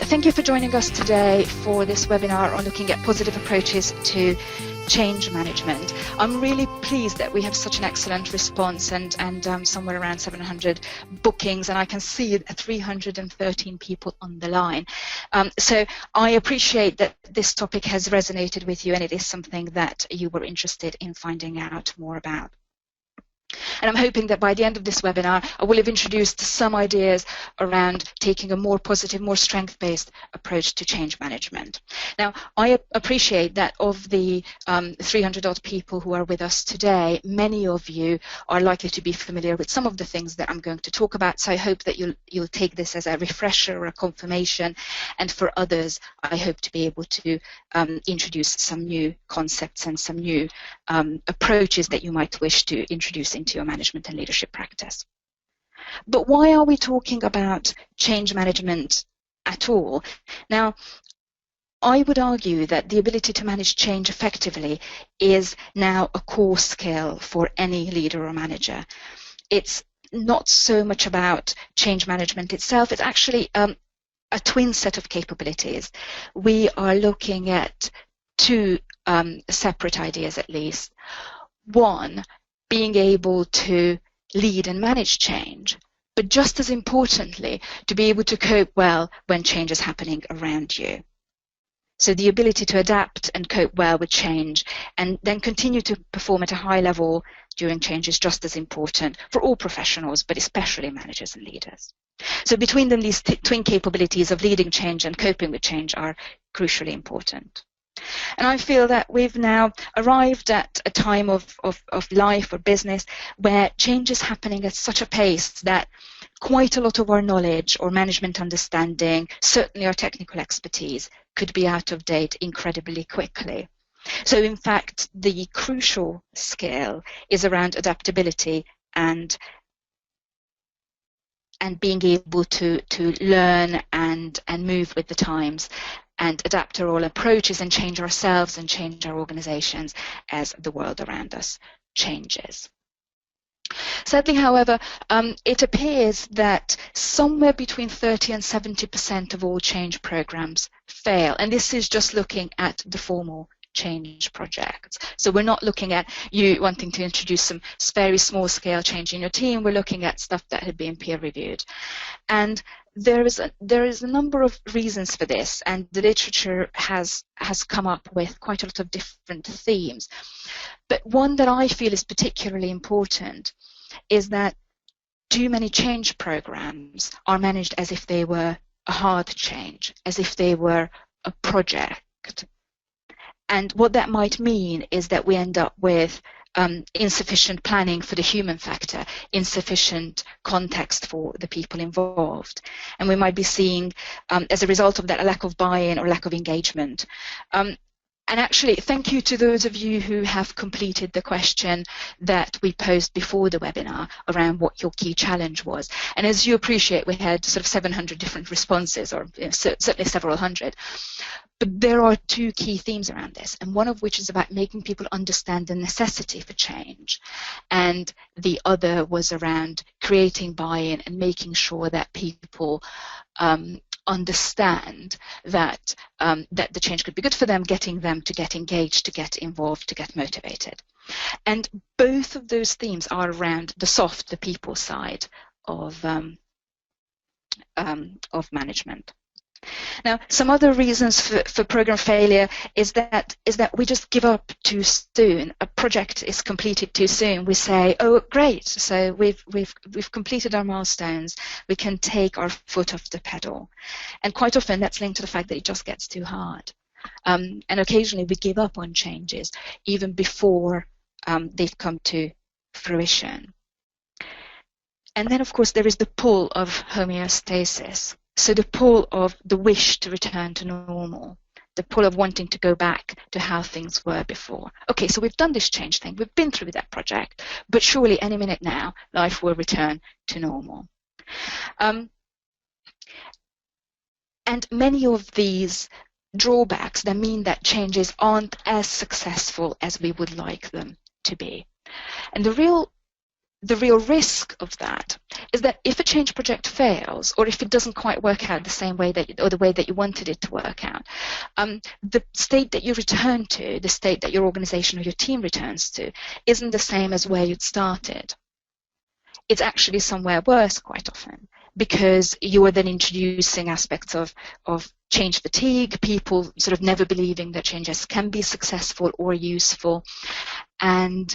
Thank you for joining us today for this webinar on looking at positive approaches to change management. I'm really pleased that we have such an excellent response and somewhere around 700 bookings, and I can see 313 people on the line. So I appreciate that this topic has resonated with you and it is something that you were interested in finding out more about. And I'm hoping that by the end of this webinar, I will have introduced some ideas around taking a more positive, more strength-based approach to change management. Now, I appreciate that of the 300-odd people who are with us today, many of you are likely to be familiar with some of the things that I'm going to talk about. So I hope that you'll take this as a refresher or a confirmation. And for others, I hope to be able to introduce some new concepts and some new approaches that you might wish to introduce into your management and leadership practice. But why are we talking about change management at all? Now, I would argue that the ability to manage change effectively is now a core skill for any leader or manager. It's not so much about change management itself, it's actually a twin set of capabilities. We are looking at two separate ideas at least. One, being able to lead and manage change, but just as importantly, to be able to cope well when change is happening around you. So the ability to adapt and cope well with change and then continue to perform at a high level during change is just as important for all professionals, but especially managers and leaders. So between them, these twin capabilities of leading change and coping with change are crucially important. And I feel that we've now arrived at a time of life or business where change is happening at such a pace that quite a lot of our knowledge or management understanding, certainly our technical expertise, could be out of date incredibly quickly. So in fact, the crucial skill is around adaptability and being able to learn and move with the times and adapt our own approaches and change ourselves and change our organizations as the world around us changes. Sadly, however, it appears that somewhere between 30 and 70% of all change programs fail, and this is just looking at the formal change projects. So we're not looking at you wanting to introduce some very small scale change in your team. We're looking at stuff that had been peer reviewed. And there is a number of reasons for this, and the literature has come up with quite a lot of different themes. But one that I feel is particularly important is that too many change programs are managed as if they were a hard change, as if they were a project. And what that might mean is that we end up with insufficient planning for the human factor, insufficient context for the people involved. And we might be seeing, as a result of that, a lack of buy-in or lack of engagement. And actually, thank you to those of you who have completed the question that we posed before the webinar around what your key challenge was. And as you appreciate, we had sort of 700 different responses, or certainly several hundred. But there are two key themes around this, and one of which is about making people understand the necessity for change, and the other was around creating buy-in and making sure that people understand that that the change could be good for them, getting them to get engaged, to get involved, to get motivated. And both of those themes are around the soft, the people side of management. Now, some other reasons for program failure is that we just give up too soon. A project is completed too soon. We say, "Oh, great! So we've completed our milestones. We can take our foot off the pedal," and quite often that's linked to the fact that it just gets too hard. And occasionally we give up on changes even before they've come to fruition. And then, of course, there is the pull of homeostasis. So the pull of the wish to return to normal, the pull of wanting to go back to how things were before. Okay, so we've done this change thing, we've been through that project, but surely any minute now, life will return to normal. And many of these drawbacks that mean that changes aren't as successful as we would like them to be. And the real the real risk of that is that if a change project fails, or if it doesn't quite work out the same way that, or the way that you wanted it to work out, the state that you return to, the state that your organization or your team returns to, isn't the same as where you'd started. It's actually somewhere worse quite often, because you are then introducing aspects of change fatigue, people sort of never believing that changes can be successful or useful, and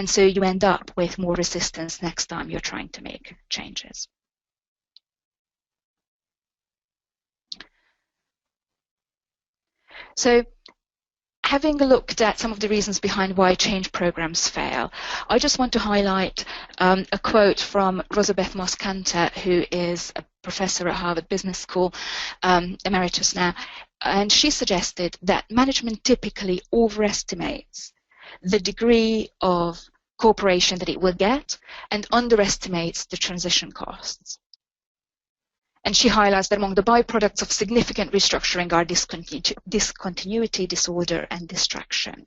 so you end up with more resistance next time you're trying to make changes. So, having looked at some of the reasons behind why change programs fail, I just want to highlight a quote from Rosabeth Moss-Kanter, who is a professor at Harvard Business School, emeritus now, and she suggested that management typically overestimates the degree of cooperation that it will get and underestimates the transition costs. And she highlights that among the byproducts of significant restructuring are discontinuity, disorder, and distraction,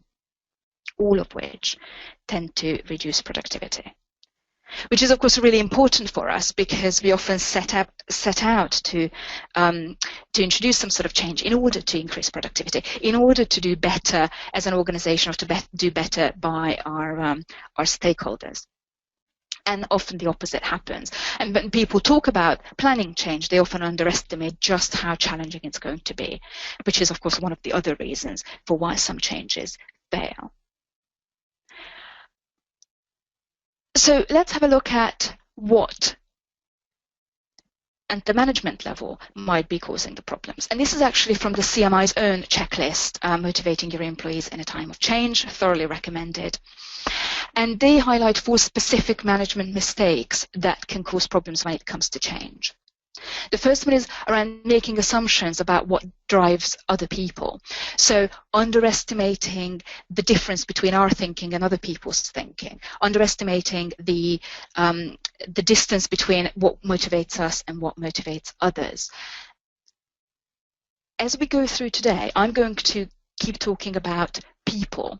all of which tend to reduce productivity. Which is, of course, really important for us, because we often set out to introduce some sort of change in order to increase productivity, in order to do better as an organization, or to do better by our stakeholders. And often the opposite happens. And when people talk about planning change, they often underestimate just how challenging it's going to be, which is, of course, one of the other reasons for why some changes fail. So let's have a look at what, at the management level, might be causing the problems. And this is actually from the CMI's own checklist, Motivating Your Employees in a Time of Change, thoroughly recommended. And they highlight 4 specific management mistakes that can cause problems when it comes to change. The first one is around making assumptions about what drives other people. So underestimating the difference between our thinking and other people's thinking, underestimating the distance between what motivates us and what motivates others. As we go through today, I'm going to keep talking about people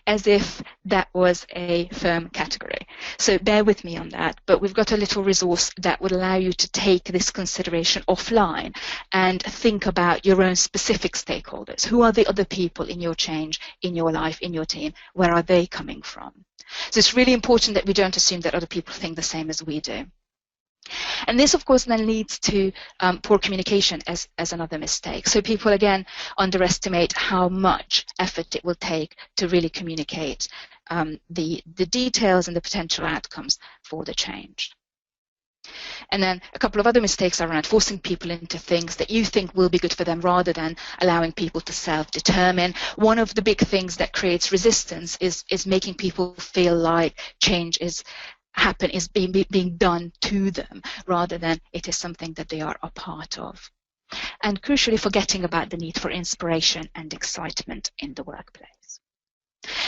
as if that was a firm category. So bear with me on that, but we've got a little resource that would allow you to take this consideration offline and think about your own specific stakeholders. Who are the other people in your change, in your life, in your team? Where are they coming from? So it's really important that we don't assume that other people think the same as we do. And this, of course, then leads to poor communication as another mistake. So people, again, underestimate how much effort it will take to really communicate the details and the potential outcomes for the change. And then a couple of other mistakes are around forcing people into things that you think will be good for them rather than allowing people to self-determine. One of the big things that creates resistance is making people feel like change is being done to them rather than it is something that they are a part of. And crucially, forgetting about the need for inspiration and excitement in the workplace.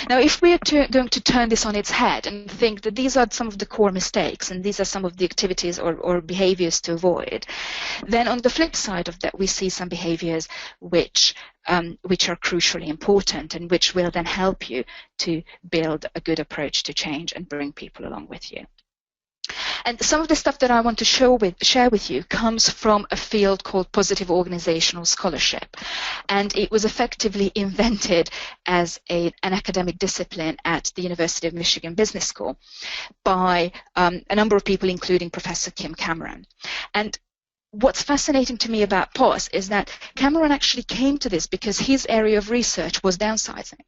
Now, if we are going to turn this on its head and think that these are some of the core mistakes and these are some of the activities or behaviors to avoid, then on the flip side of that, we see some behaviors which are crucially important and which will then help you to build a good approach to change and bring people along with you. And some of the stuff that I want to share with you comes from a field called positive organizational scholarship. And it was effectively invented as an academic discipline at the University of Michigan Business School by a number of people, including Professor Kim Cameron. And what's fascinating to me about POS is that Cameron actually came to this because his area of research was downsizing.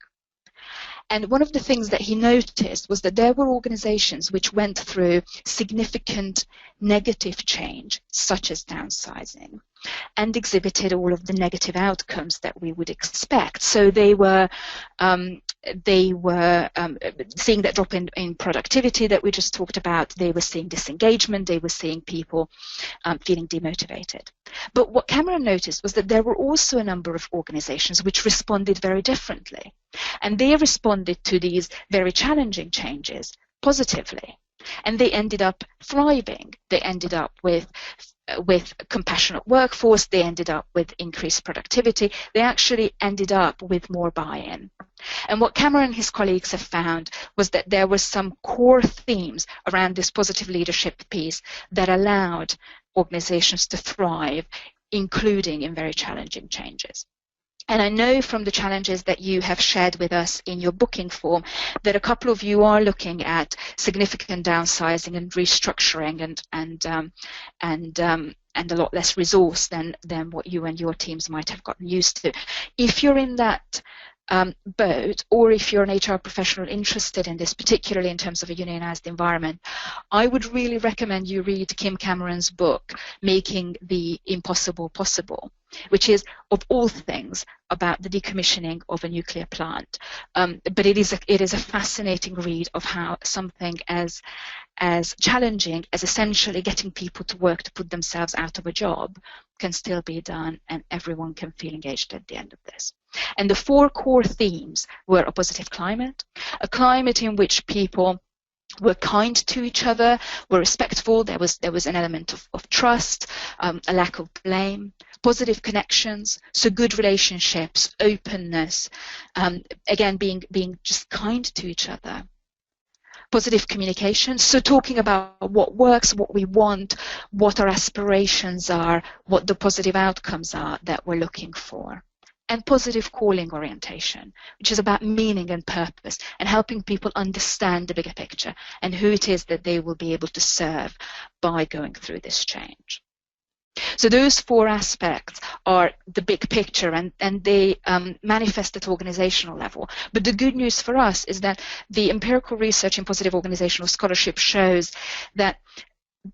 And one of the things that he noticed was that there were organizations which went through significant negative change, such as downsizing, and exhibited all of the negative outcomes that we would expect. So they were seeing that drop in productivity that we just talked about. They were seeing disengagement. They were seeing people feeling demotivated. But what Cameron noticed was that there were also a number of organizations which responded very differently. And they responded to these very challenging changes positively. And they ended up thriving. They ended up with with compassionate workforce, they ended up with increased productivity, they actually ended up with more buy-in. And what Cameron and his colleagues have found was that there were some core themes around this positive leadership piece that allowed organizations to thrive, including in very challenging changes. And I know from the challenges that you have shared with us in your booking form that a couple of you are looking at significant downsizing and restructuring and a lot less resource than what you and your teams might have gotten used to. If you're in that boat, or if you're an HR professional interested in this, particularly in terms of a unionized environment, I would really recommend you read Kim Cameron's book, Making the Impossible Possible, which is, of all things, about the decommissioning of a nuclear plant. But it is a fascinating read of how something as challenging as essentially getting people to work to put themselves out of a job can still be done, and everyone can feel engaged at the end of this. And the 4 core themes were a positive climate, a climate in which people were kind to each other, were respectful, there was an element of trust, a lack of blame, positive connections, so good relationships, openness, again being just kind to each other. Positive communication, so talking about what works, what we want, what our aspirations are, what the positive outcomes are that we're looking for. And positive calling orientation, which is about meaning and purpose and helping people understand the bigger picture and who it is that they will be able to serve by going through this change. So those 4 aspects are the big picture, and they manifest at organizational level. But the good news for us is that the empirical research in positive organizational scholarship shows that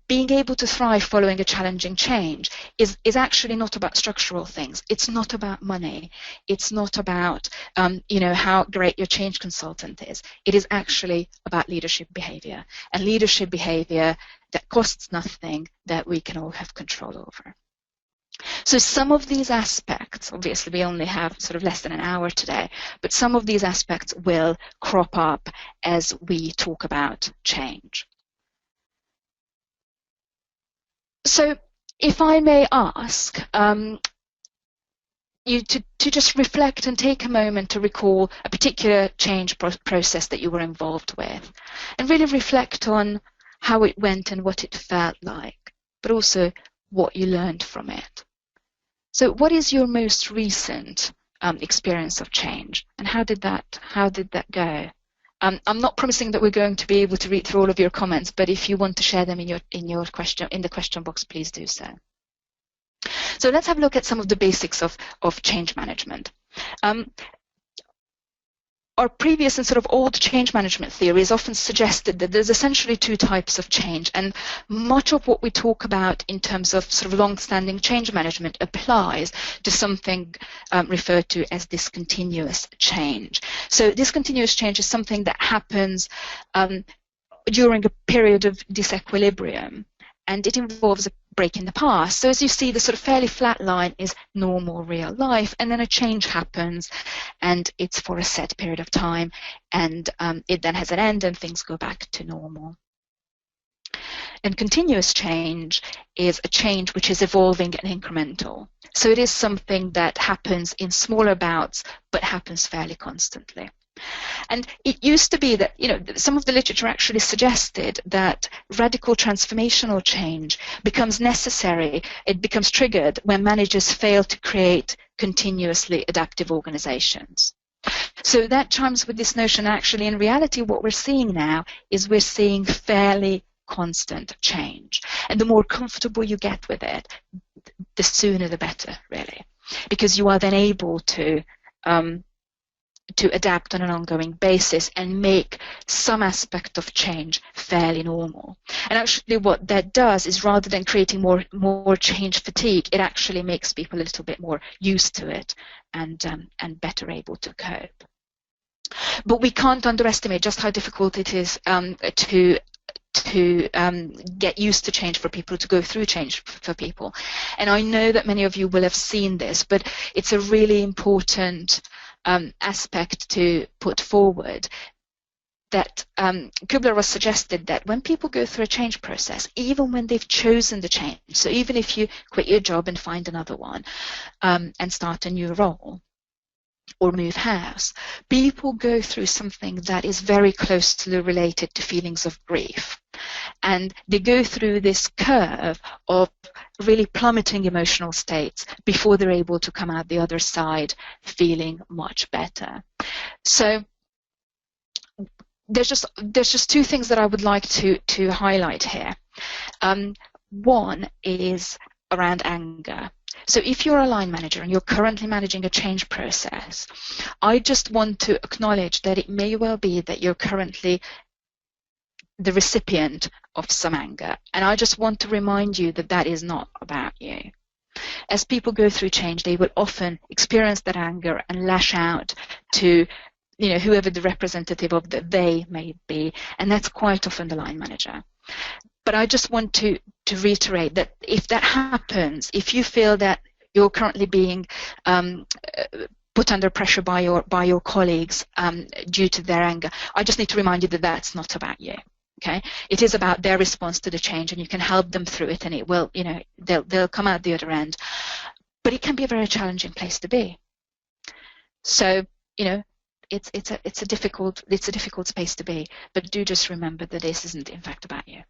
being able to thrive following a challenging change is actually not about structural things. It's not about money. It's not about how great your change consultant is. It is actually about leadership behavior, and leadership behavior that costs nothing, that we can all have control over. So some of these aspects, obviously we only have sort of less than an hour today, but some of these aspects will crop up as we talk about change. So if I may ask you to just reflect and take a moment to recall a particular change process that you were involved with, and really reflect on how it went and what it felt like, but also what you learned from it. So what is your most recent experience of change, and how did that go? I'm not promising that we're going to be able to read through all of your comments, but if you want to share them in the question box, please do so. So let's have a look at some of the basics of change management. Our previous and sort of old change management theories often suggested that there's essentially 2 types of change, and much of what we talk about in terms of sort of long-standing change management applies to something referred to as discontinuous change. So discontinuous change is something that happens during a period of disequilibrium, and it involves a break in the past. So as you see, the sort of fairly flat line is normal real life, and then a change happens, and it's for a set period of time, and it then has an end and things go back to normal. And continuous change is a change which is evolving and incremental. So it is something that happens in smaller bouts, but happens fairly constantly. And it used to be that, some of the literature actually suggested that radical transformational change becomes necessary, it becomes triggered when managers fail to create continuously adaptive organizations. So that chimes with this notion. Actually, in reality, what we're seeing now is we're seeing fairly constant change. And the more comfortable you get with it, the sooner the better, really, because you are then able to adapt on an ongoing basis and make some aspect of change fairly normal. And actually what that does is, rather than creating more change fatigue, it actually makes people a little bit more used to it and better able to cope. But we can't underestimate just how difficult it is to get used to change for people, to go through change for people. And I know that many of you will have seen this, but it's a really important aspect to put forward. that Kubler-Ross suggested that when people go through a change process, even when they've chosen the change, so even if you quit your job and find another one and start a new role or move house, people go through something that is very closely related to feelings of grief. And they go through this curve of really plummeting emotional states before they're able to come out the other side feeling much better. So there's just two things that I would like to highlight here. One is around anger. So if you're a line manager and you're currently managing a change process, I just want to acknowledge that it may well be that you're currently the recipient of some anger. And I just want to remind you that that is not about you. As people go through change, they will often experience that anger and lash out to whoever the representative of the they may be, and that's quite often the line manager. But I just want to reiterate that if that happens, if you feel that you're currently being put under pressure by your colleagues due to their anger, I just need to remind you that that's not about you. Okay, it is about their response to the change, and you can help them through it, and it will, they'll come out the other end. But it can be a very challenging place to be. So, it's a difficult space to be. But do just remember that this isn't in fact about you.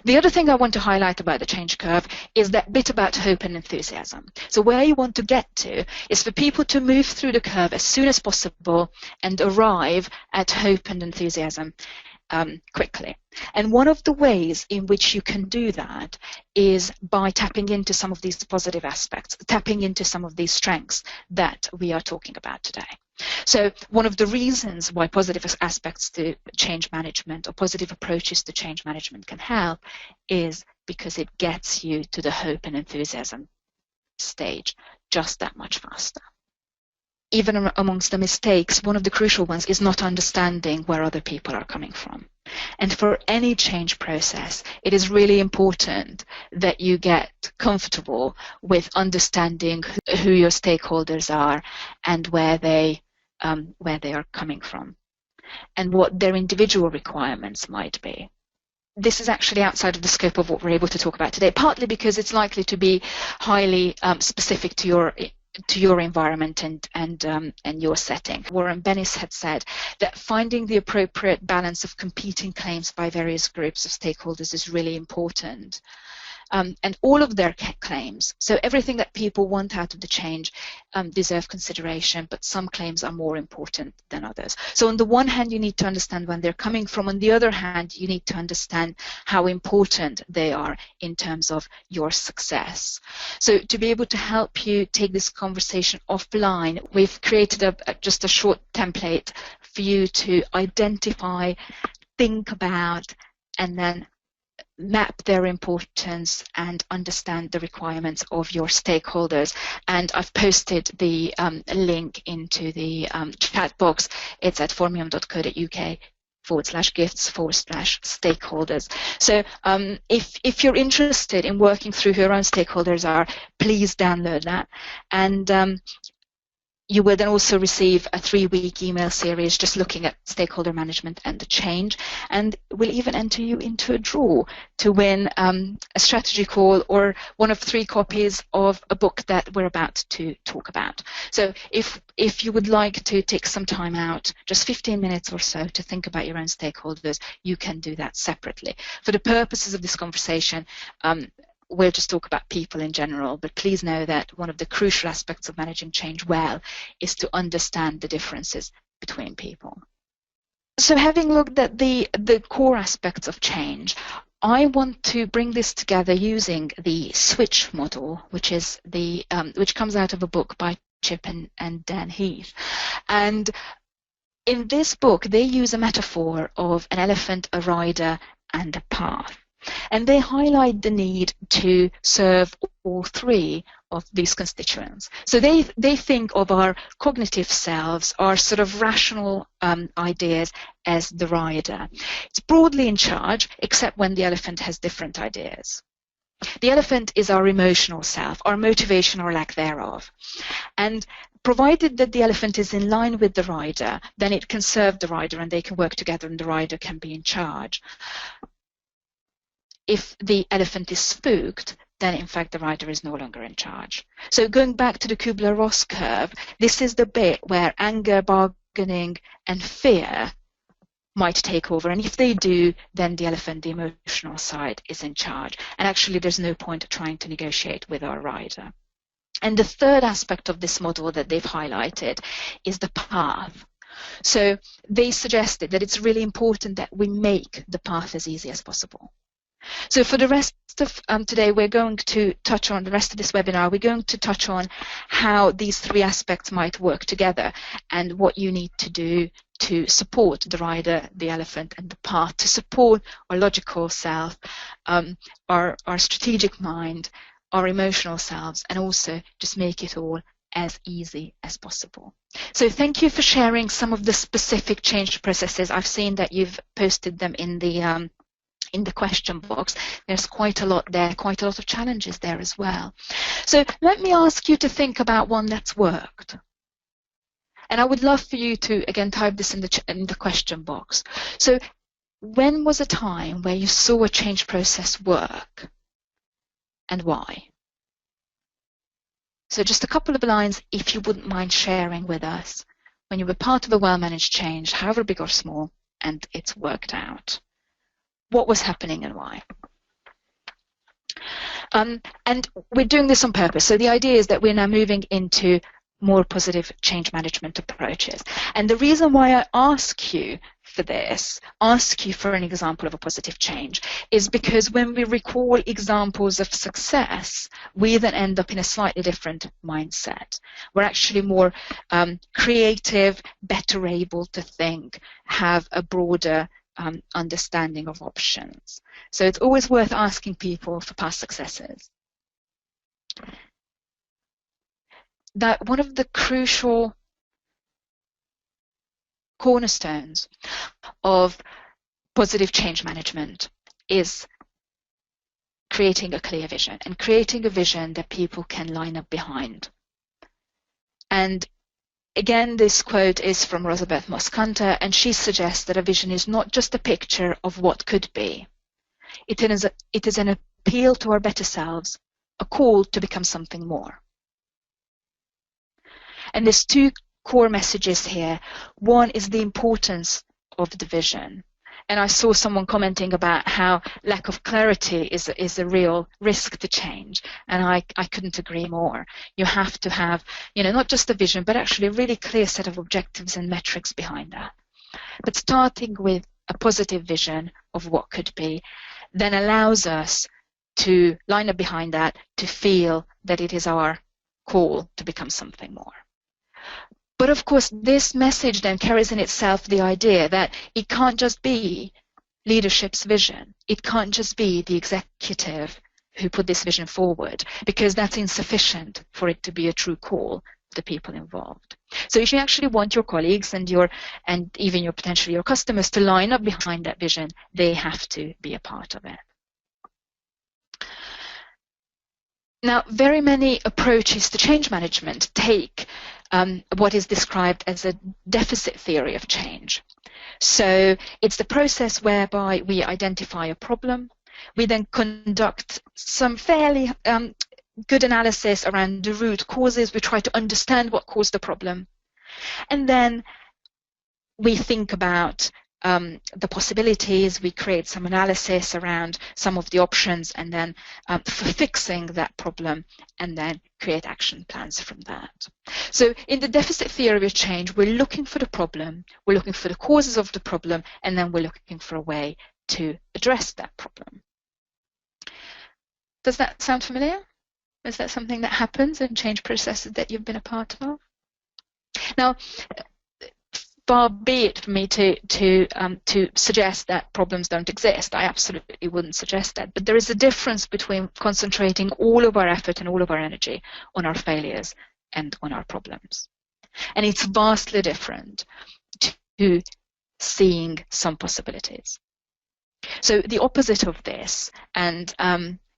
The other thing I want to highlight about the change curve is that bit about hope and enthusiasm. So where you want to get to is for people to move through the curve as soon as possible and arrive at hope and enthusiasm quickly. And one of the ways in which you can do that is by tapping into some of these positive aspects, tapping into some of these strengths that we are talking about today. So one of the reasons why positive aspects to change management or positive approaches to change management can help is because it gets you to the hope and enthusiasm stage just that much faster. Even amongst the mistakes, one of the crucial ones is not understanding where other people are coming from. And for any change process, it is really important that you get comfortable with understanding who your stakeholders are and where they are coming from and what their individual requirements might be. This is actually outside of the scope of what we're able to talk about today, partly because it's likely to be highly specific to your environment and your setting. Warren Bennis had said that finding the appropriate balance of competing claims by various groups of stakeholders is really important. And all of their claims, so everything that people want out of the change deserve consideration, but some claims are more important than others. So on the one hand, you need to understand when they're coming from. On the other hand, you need to understand how important they are in terms of your success. So to be able to help you take this conversation offline, we've created just a short template for you to identify, think about, and then map their importance and understand the requirements of your stakeholders. And I've posted the link into the chat box. It's at formium.co.uk/gifts/stakeholders. So if you're interested in working through who your own stakeholders are, please download that. And you will then also receive a 3-week email series just looking at stakeholder management and the change, and we'll even enter you into a draw to win a strategy call or one of 3 copies of a book that we're about to talk about. So if you would like to take some time out, just 15 minutes or so, to think about your own stakeholders, you can do that separately. For the purposes of this conversation, we'll just talk about people in general, but please know that one of the crucial aspects of managing change well is to understand the differences between people. So having looked at the core aspects of change, I want to bring this together using the switch model, which is which comes out of a book by Chip and Dan Heath. And in this book, they use a metaphor of an elephant, a rider, and a path. And they highlight the need to serve all 3 of these constituents. So they think of our cognitive selves, our sort of rational ideas, as the rider. It's broadly in charge, except when the elephant has different ideas. The elephant is our emotional self, our motivation or lack thereof. And provided that the elephant is in line with the rider, then it can serve the rider and they can work together and the rider can be in charge. If the elephant is spooked, then in fact the rider is no longer in charge. So going back to the Kubler-Ross curve, this is the bit where anger, bargaining and fear might take over, and if they do, then the elephant, the emotional side, is in charge, and actually there's no point trying to negotiate with our rider. And the third aspect of this model that they've highlighted is the path. So they suggested that it's really important that we make the path as easy as possible. So for the rest of today, we're going to touch on the rest of this webinar. We're going to touch on how these three aspects might work together and what you need to do to support the rider, the elephant, and the path, to support our logical self, our strategic mind, our emotional selves, and also just make it all as easy as possible. So thank you for sharing some of the specific change processes. I've seen that you've posted them in the question box. There's quite a lot there, quite a lot of challenges there as well. So let me ask you to think about one that's worked. And I would love for you to, again, type this in the question box. So when was a time where you saw a change process work and why? So just a couple of lines, if you wouldn't mind sharing with us, when you were part of a well-managed change, however big or small, and it's worked out. What was happening and why? And we're doing this on purpose. So the idea is that we're now moving into more positive change management approaches. And the reason why I ask you for this, ask you for an example of a positive change, is because when we recall examples of success, we then end up in a slightly different mindset. We're actually more creative, better able to think, have a broader understanding of options. So it's always worth asking people for past successes. That one of the crucial cornerstones of positive change management is creating a clear vision, and creating a vision that people can line up behind. And again, this quote is from Rosabeth Moss-Kanter, and she suggests that a vision is not just a picture of what could be. It is an appeal to our better selves, a call to become something more. And there's two core messages here. One is the importance of the vision. And I saw someone commenting about how lack of clarity is a real risk to change. And I couldn't agree more. You have to have, not just a vision, but actually a really clear set of objectives and metrics behind that. But starting with a positive vision of what could be then allows us to line up behind that, to feel that it is our call to become something more. But of course, this message then carries in itself the idea that it can't just be leadership's vision. It can't just be the executive who put this vision forward, because that's insufficient for it to be a true call to the people involved. So if you actually want your colleagues and even potentially your customers to line up behind that vision, they have to be a part of it. Now, very many approaches to change management take what is described as a deficit theory of change. So it's the process whereby we identify a problem. We then conduct some fairly good analysis around the root causes. We try to understand what caused the problem. And then we think about the possibilities. We create some analysis around some of the options, and then for fixing that problem, and then create action plans from that. So in the deficit theory of change, we're looking for the problem, we're looking for the causes of the problem, and then we're looking for a way to address that problem. Does that sound familiar? Is that something that happens in change processes that you've been a part of? Now, far be it for me to suggest that problems don't exist. I absolutely wouldn't suggest that. But there is a difference between concentrating all of our effort and all of our energy on our failures and on our problems. And it's vastly different to seeing some possibilities. So the opposite of this, and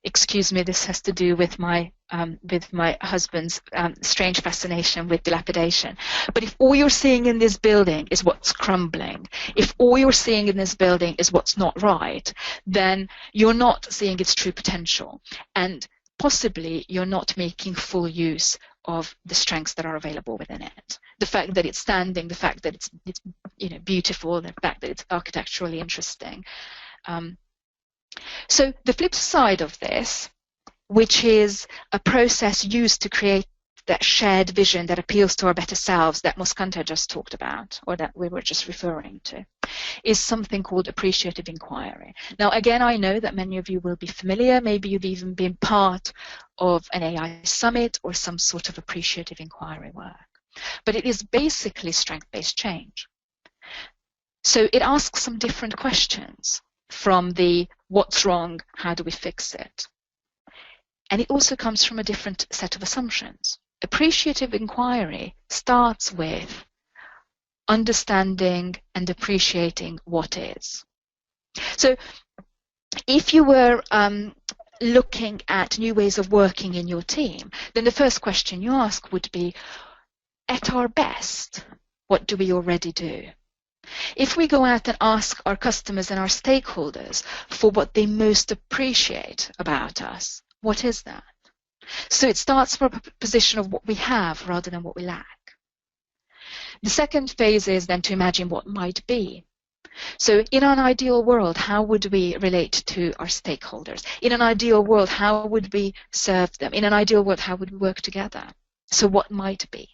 excuse me, this has to do with my husband's strange fascination with dilapidation. But if all you're seeing in this building is what's crumbling, if all you're seeing in this building is what's not right, then you're not seeing its true potential, and possibly you're not making full use of the strengths that are available within it. The fact that it's standing, the fact that it's beautiful, the fact that it's architecturally interesting. So the flip side of this, which is a process used to create that shared vision that appeals to our better selves that Moskanta just talked about, or that we were just referring to, is something called appreciative inquiry. Now, again, I know that many of you will be familiar. Maybe you've even been part of an AI summit or some sort of appreciative inquiry work. But it is basically strength-based change. So it asks some different questions from the what's wrong, how do we fix it? And it also comes from a different set of assumptions. Appreciative inquiry starts with understanding and appreciating what is. So if you were looking at new ways of working in your team, then the first question you ask would be, at our best, what do we already do? If we go out and ask our customers and our stakeholders for what they most appreciate about us, what is that? So it starts from a position of what we have rather than what we lack. The second phase is then to imagine what might be. So in an ideal world, how would we relate to our stakeholders? In an ideal world, how would we serve them? In an ideal world, how would we work together? So what might be?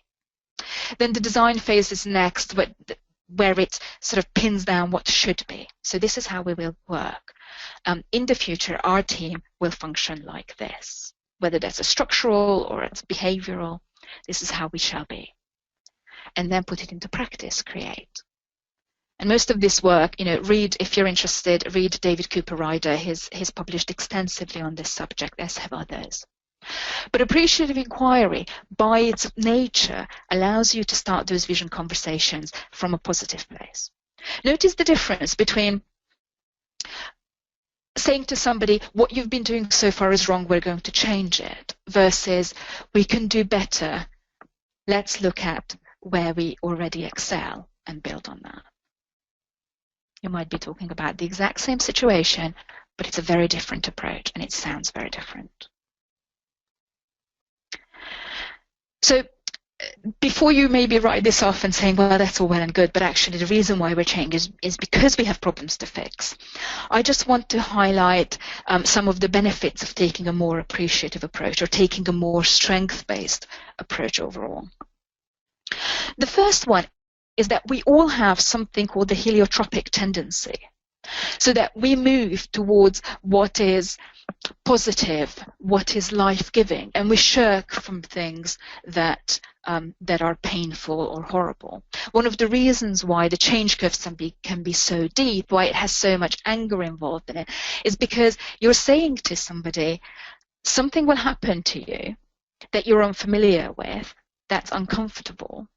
Then the design phase is next, where it sort of pins down what should be. So this is how we will work. In the future, our team will function like this. Whether that's a structural or it's behavioral, this is how we shall be. And then put it into practice, create. And most of this work, read, if you're interested, read David Cooper Ryder. He's published extensively on this subject, as have others. But appreciative inquiry, by its nature, allows you to start those vision conversations from a positive place. Notice the difference between saying to somebody, what you've been doing so far is wrong, we're going to change it, versus we can do better, let's look at where we already excel and build on that. You might be talking about the exact same situation, but it's a very different approach and it sounds very different. So before you maybe write this off and saying, well, that's all well and good, but actually the reason why we're changing is because we have problems to fix, I just want to highlight some of the benefits of taking a more appreciative approach or taking a more strength-based approach overall. The first one is that we all have something called the heliotropic tendency, so that we move towards what is positive, what is life-giving, and we shirk from things that are painful or horrible. One of the reasons why the change curves can be so deep, why it has so much anger involved in it, is because you're saying to somebody, something will happen to you that you're unfamiliar with, that's uncomfortable,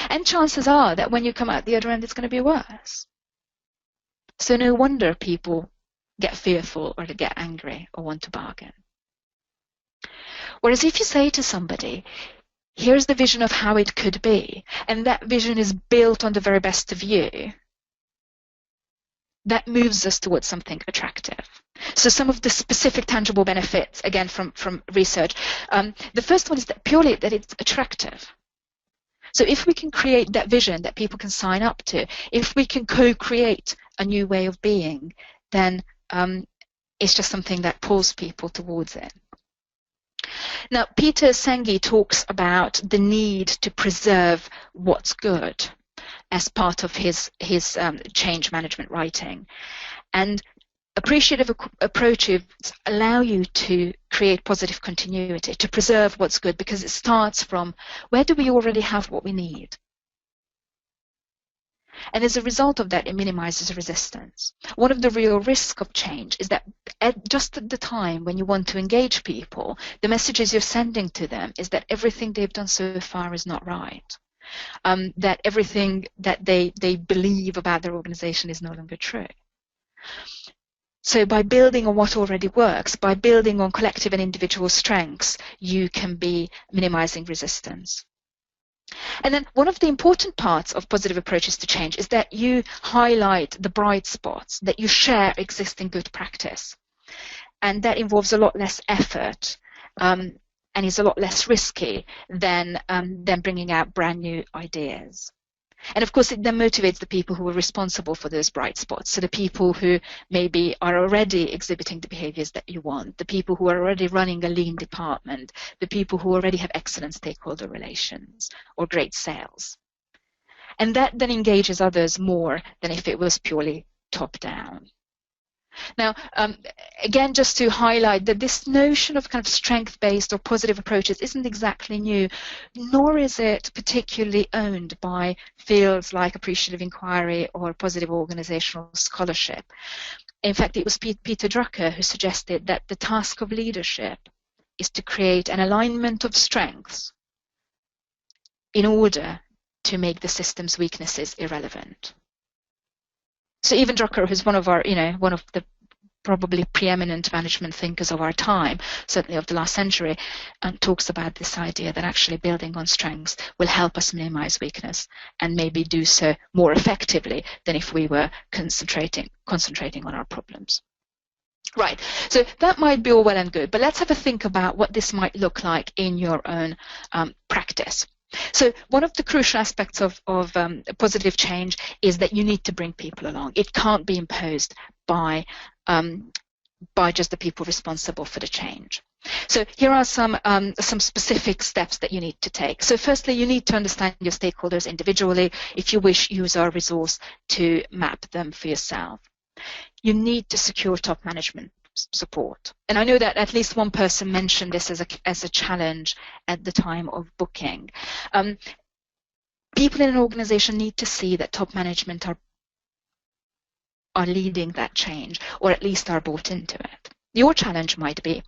and chances are that when you come out the other end, it's going to be worse. So no wonder people get fearful or to get angry or want to bargain. Whereas if you say to somebody, here's the vision of how it could be, and that vision is built on the very best of you, that moves us towards something attractive. So some of the specific tangible benefits, again, from research, the first one is that purely that it's attractive. So if we can create that vision that people can sign up to, if we can co-create a new way of being, then it's just something that pulls people towards it. Now, Peter Senge talks about the need to preserve what's good as part of his change management writing. And appreciative approaches allow you to create positive continuity, to preserve what's good, because it starts from where do we already have what we need? And as a result of that, it minimizes resistance. One of the real risks of change is that just at the time when you want to engage people, the messages you're sending to them is that everything they've done so far is not right. That everything that they believe about their organization is no longer true. So by building on what already works, by building on collective and individual strengths, you can be minimizing resistance. And then one of the important parts of positive approaches to change is that you highlight the bright spots, that you share existing good practice. And that involves a lot less effort and is a lot less risky than bringing out brand new ideas. And of course, it then motivates the people who are responsible for those bright spots. So the people who maybe are already exhibiting the behaviors that you want, the people who are already running a lean department, the people who already have excellent stakeholder relations or great sales. And that then engages others more than if it was purely top-down. Now, again, just to highlight that this notion of kind of strength-based or positive approaches isn't exactly new, nor is it particularly owned by fields like appreciative inquiry or positive organisational scholarship. In fact, it was Peter Drucker who suggested that the task of leadership is to create an alignment of strengths in order to make the system's weaknesses irrelevant. So even Drucker, who's one of the probably preeminent management thinkers of our time, certainly of the last century, talks about this idea that actually building on strengths will help us minimize weakness and maybe do so more effectively than if we were concentrating on our problems. Right, so that might be all well and good, but let's have a think about what this might look like in your own practice. So one of the crucial aspects of positive change is that you need to bring people along. It can't be imposed by just the people responsible for the change. So here are some specific steps that you need to take. So firstly, you need to understand your stakeholders individually. If you wish, use our resource to map them for yourself. You need to secure top management support. And I know that at least one person mentioned this as a challenge at the time of booking. People in an organization need to see that top management are leading that change, or at least are bought into it. Your challenge might be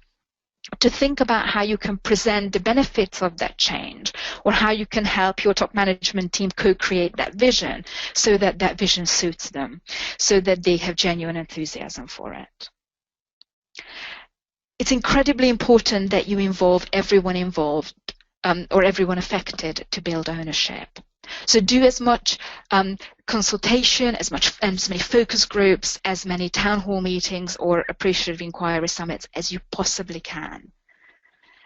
to think about how you can present the benefits of that change, or how you can help your top management team co-create that vision so that that vision suits them, so that they have genuine enthusiasm for it. It's incredibly important that you involve everyone involved or everyone affected to build ownership. So do as much consultation, as many focus groups, as many town hall meetings or appreciative inquiry summits as you possibly can.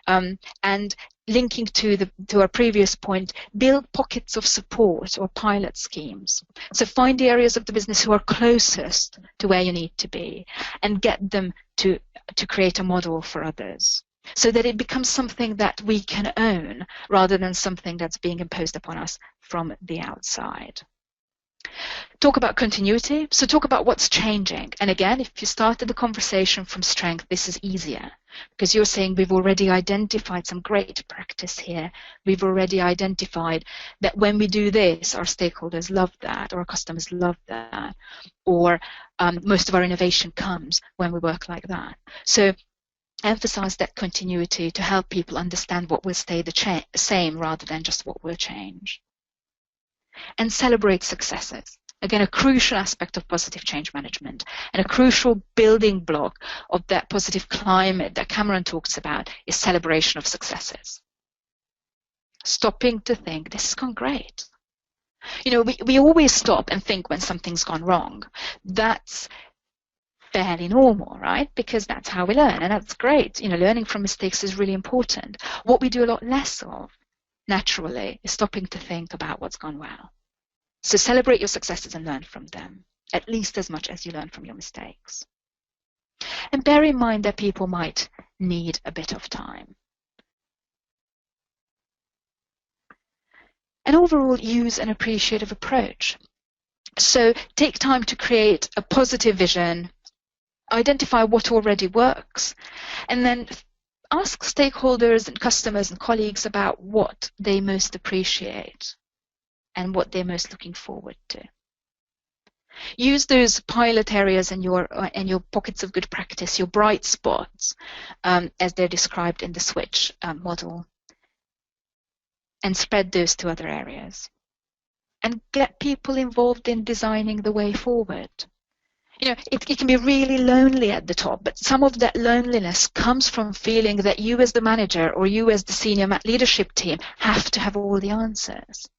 And linking to our previous point, build pockets of support or pilot schemes. So find the areas of the business who are closest to where you need to be and get them to create a model for others, so that it becomes something that we can own rather than something that's being imposed upon us from the outside. Talk about continuity. So talk about what's changing. And again, if you started the conversation from strength, this is easier because you're saying we've already identified some great practice here. We've already identified that when we do this, our stakeholders love that, or our customers love that, or most of our innovation comes when we work like that. So emphasize that continuity to help people understand what will stay the same rather than just what will change. And celebrate successes. Again, a crucial aspect of positive change management and a crucial building block of that positive climate that Cameron talks about is celebration of successes. Stopping to think, this has gone great. You know, we always stop and think when something's gone wrong. That's fairly normal, right? Because that's how we learn, and that's great. You know, learning from mistakes is really important. What we do a lot less of, naturally, is stopping to think about what's gone well. So celebrate your successes and learn from them, at least as much as you learn from your mistakes. And bear in mind that people might need a bit of time. And overall, use an appreciative approach. So take time to create a positive vision, identify what already works, and then ask stakeholders and customers and colleagues about what they most appreciate and what they're most looking forward to. Use those pilot areas and your pockets of good practice, your bright spots, as they're described in the switch model, and spread those to other areas. And get people involved in designing the way forward. You know, it can be really lonely at the top, but some of that loneliness comes from feeling that you as the manager or you as the senior leadership team have to have all the answers.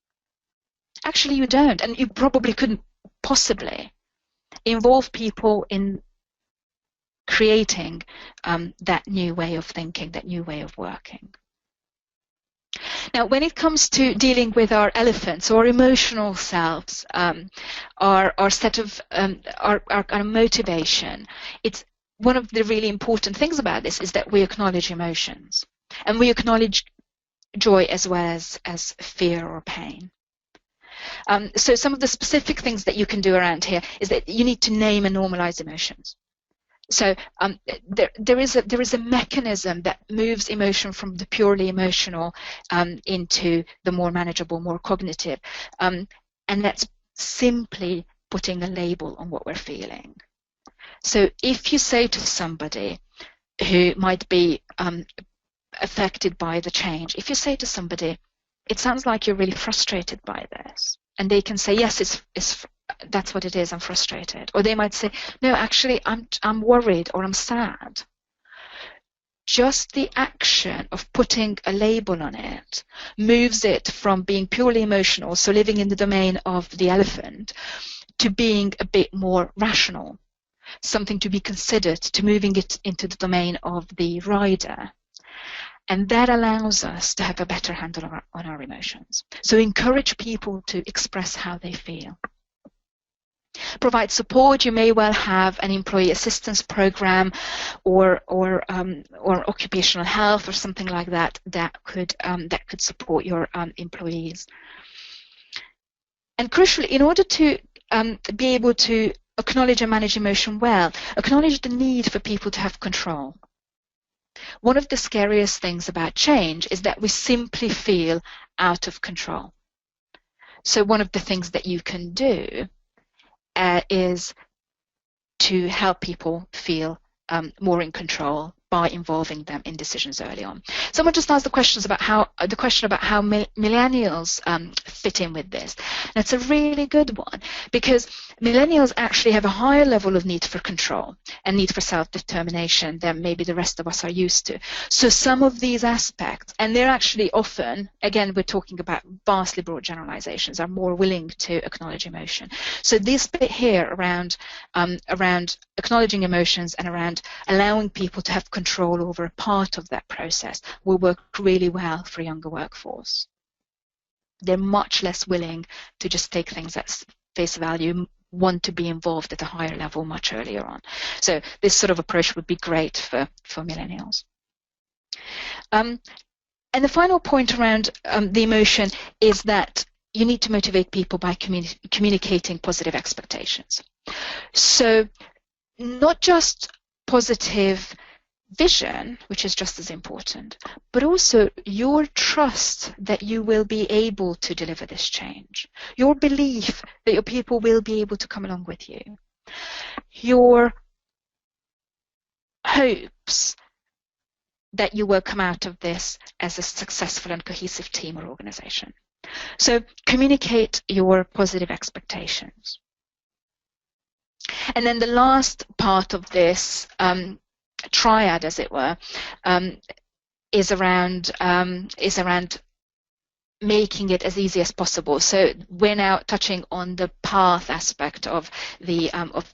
Actually, you don't, and you probably couldn't possibly involve people in creating that new way of thinking, that new way of working. Now, when it comes to dealing with our elephants or emotional selves, our set of our kind of motivation, it's one of the really important things about this is that we acknowledge emotions, and we acknowledge joy as well as fear or pain. So some of the specific things that you can do around here is that you need to name and normalize emotions. So there is a mechanism that moves emotion from the purely emotional into the more manageable, more cognitive, and that's simply putting a label on what we're feeling. So if you say to somebody who might be affected by the change, if you say to somebody, it sounds like you're really frustrated by this, and they can say, yes, that's what it is, I'm frustrated. Or they might say, no, actually, I'm worried or I'm sad. Just the action of putting a label on it moves it from being purely emotional, so living in the domain of the elephant, to being a bit more rational, something to be considered, to moving it into the domain of the rider. And that allows us to have a better handle on our emotions. So encourage people to express how they feel. Provide support. You may well have an employee assistance program or occupational health or something like that could support your employees. And crucially, in order to be able to acknowledge and manage emotion well, acknowledge the need for people to have control. One of the scariest things about change is that we simply feel out of control. So one of the things that you can do is to help people feel more in control by involving them in decisions early on. Someone just asked the question about how millennials fit in with this. And it's a really good one, because millennials actually have a higher level of need for control and need for self-determination than maybe the rest of us are used to. So some of these aspects, and they're actually often, again, we're talking about vastly broad generalizations, are more willing to acknowledge emotion. So this bit here around acknowledging emotions and around allowing people to have control over a part of that process will work really well for a younger workforce. They're much less willing to just take things at face value, want to be involved at a higher level much earlier on. So this sort of approach would be great for millennials. And the final point around the emotion is that you need to motivate people by communicating positive expectations. So not just positive vision, which is just as important, but also your trust that you will be able to deliver this change, your belief that your people will be able to come along with you, your hopes that you will come out of this as a successful and cohesive team or organization. So communicate your positive expectations. And then the last part of this triad, as it were, is around making it as easy as possible. So we're now touching on the path aspect of the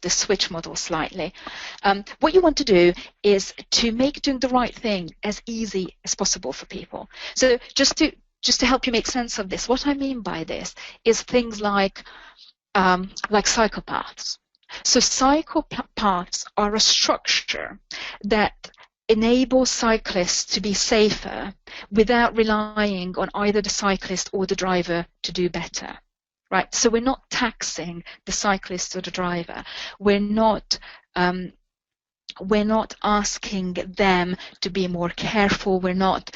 switch model slightly. What you want to do is to make doing the right thing as easy as possible for people. So just to help you make sense of this, what I mean by this is things like cycle paths. So cycle paths are a structure that enables cyclists to be safer without relying on either the cyclist or the driver to do better, right? So we're not taxing the cyclist or the driver. We're not asking them to be more careful. We're not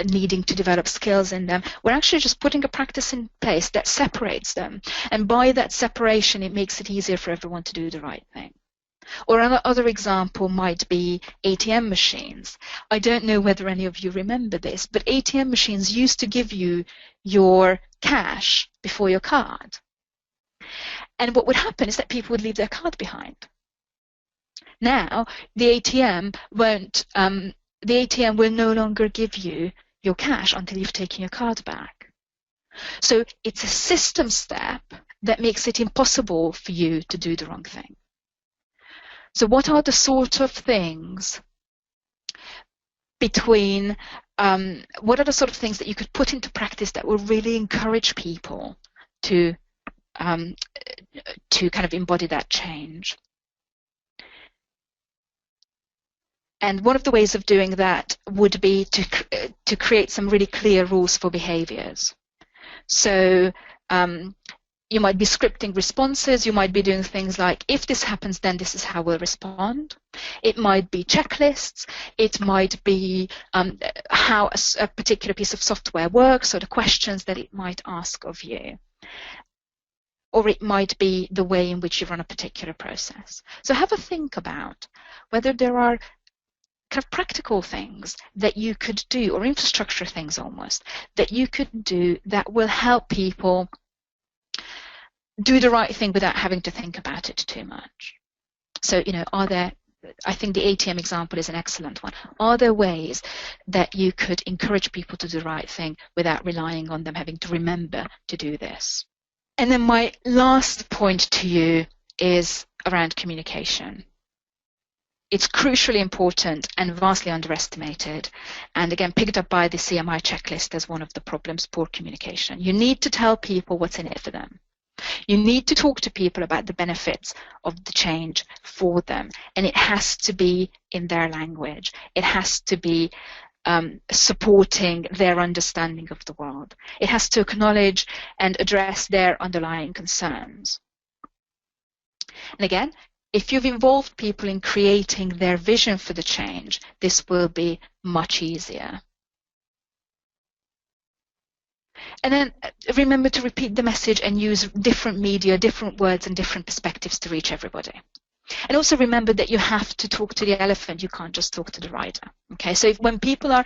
needing to develop skills in them. We're actually just putting a practice in place that separates them. And by that separation, it makes it easier for everyone to do the right thing. Or another example might be ATM machines. I don't know whether any of you remember this, but ATM machines used to give you your cash before your card. And what would happen is that people would leave their card behind. Now, the ATM will no longer give you your cash until you've taken your card back. So it's a system step that makes it impossible for you to do the wrong thing. So what are the sort of things what are the sort of things that you could put into practice that will really encourage people to kind of embody that change? And one of the ways of doing that would be to create some really clear rules for behaviors. So you might be scripting responses. You might be doing things like, if this happens, then this is how we'll respond. It might be checklists. It might be how a particular piece of software works, or the questions that it might ask of you. Or it might be the way in which you run a particular process. So have a think about whether there are kind of practical things that you could do, or infrastructure things almost, that you could do that will help people do the right thing without having to think about it too much. So, I think the ATM example is an excellent one. Are there ways that you could encourage people to do the right thing without relying on them having to remember to do this? And then my last point to you is around communication. It's crucially important and vastly underestimated, and again picked up by the CMI checklist as one of the problems: poor communication. You need to tell people what's in it for them. You need to talk to people about the benefits of the change for them, and it has to be in their language. It has to be supporting their understanding of the world. It has to acknowledge and address their underlying concerns. And again, if you've involved people in creating their vision for the change, this will be much easier. And then remember to repeat the message and use different media, different words, and different perspectives to reach everybody. And also remember that you have to talk to the elephant. You can't just talk to the rider. Okay, so when people are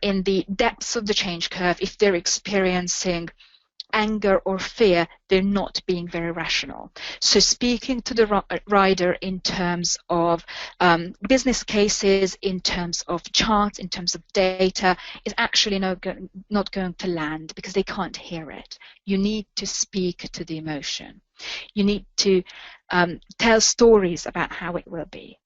in the depths of the change curve, if they're experiencing anger or fear, they're not being very rational. So speaking to the rider in terms of business cases, in terms of charts, in terms of data, is actually not going to land, because they can't hear it. You need to speak to the emotion. You need to tell stories about how it will be.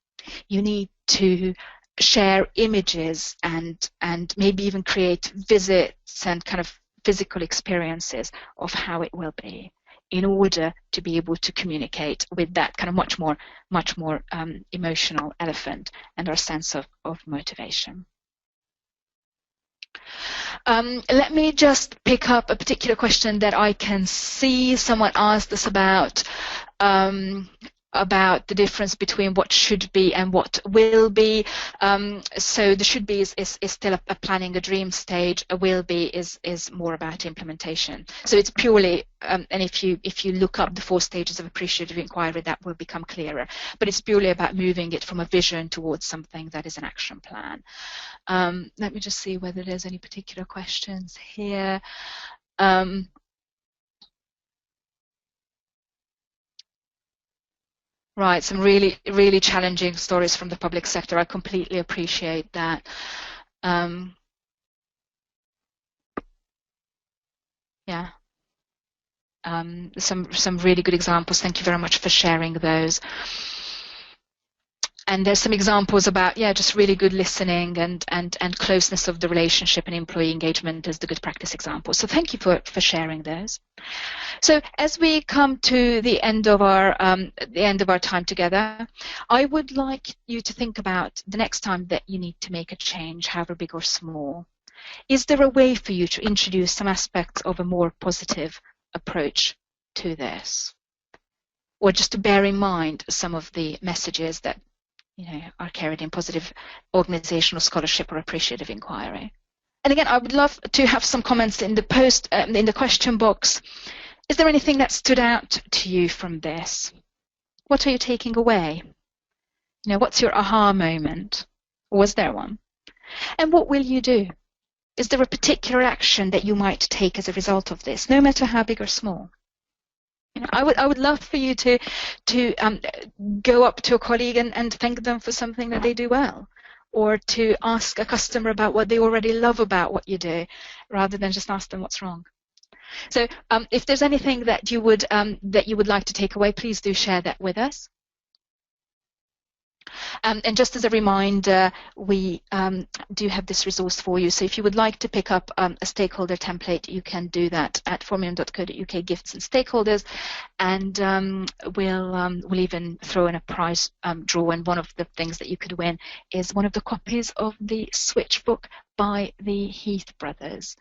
You need to share images and maybe even create visits and kind of physical experiences of how it will be, in order to be able to communicate with that kind of much more emotional elephant and our sense of motivation. Let me just pick up a particular question that I can see someone asked us about the difference between what should be and what will be. So the should be is still a planning, a dream stage. A will be is more about implementation. So it's purely, and if you look up the 4 stages of appreciative inquiry, that will become clearer. But it's purely about moving it from a vision towards something that is an action plan. Let me just see whether there's any particular questions here. Right, some really, really challenging stories from the public sector. I completely appreciate that. Yeah. Some really good examples. Thank you very much for sharing those. And there's some examples about, just really good listening and closeness of the relationship and employee engagement as the good practice example. So thank you for sharing those. So as we come to the end of our time together, I would like you to think about the next time that you need to make a change, however big or small. Is there a way for you to introduce some aspects of a more positive approach to this? Or just to bear in mind some of the messages that are carried in positive organisational scholarship or appreciative inquiry. And again, I would love to have some comments in the question box. Is there anything that stood out to you from this? What are you taking away? What's your aha moment? Or was there one? And what will you do? Is there a particular action that you might take as a result of this, no matter how big or small? I would love for you to go up to a colleague and thank them for something that they do well, or to ask a customer about what they already love about what you do, rather than just ask them what's wrong. So if there's anything that you would like to take away, please do share that with us. And just as a reminder, we do have this resource for you. So if you would like to pick up a stakeholder template, you can do that at formium.co.uk gifts and stakeholders. And we'll even throw in a prize draw. And one of the things that you could win is one of the copies of the Switch book by the Heath brothers.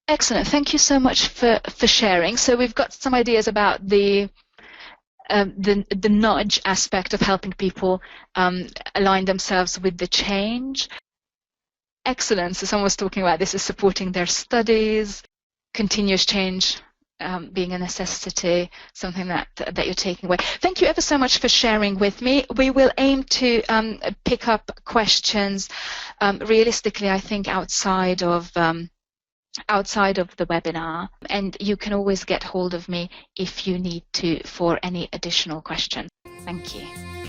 Excellent. Thank you so much for sharing. So we've got some ideas about the nudge aspect of helping people align themselves with the change. Excellent. So someone was talking about this is supporting their studies, continuous change being a necessity, something that you're taking away. Thank you ever so much for sharing with me. We will aim to pick up questions realistically, I think, outside of the webinar, and you can always get hold of me if you need to for any additional questions. Thank you.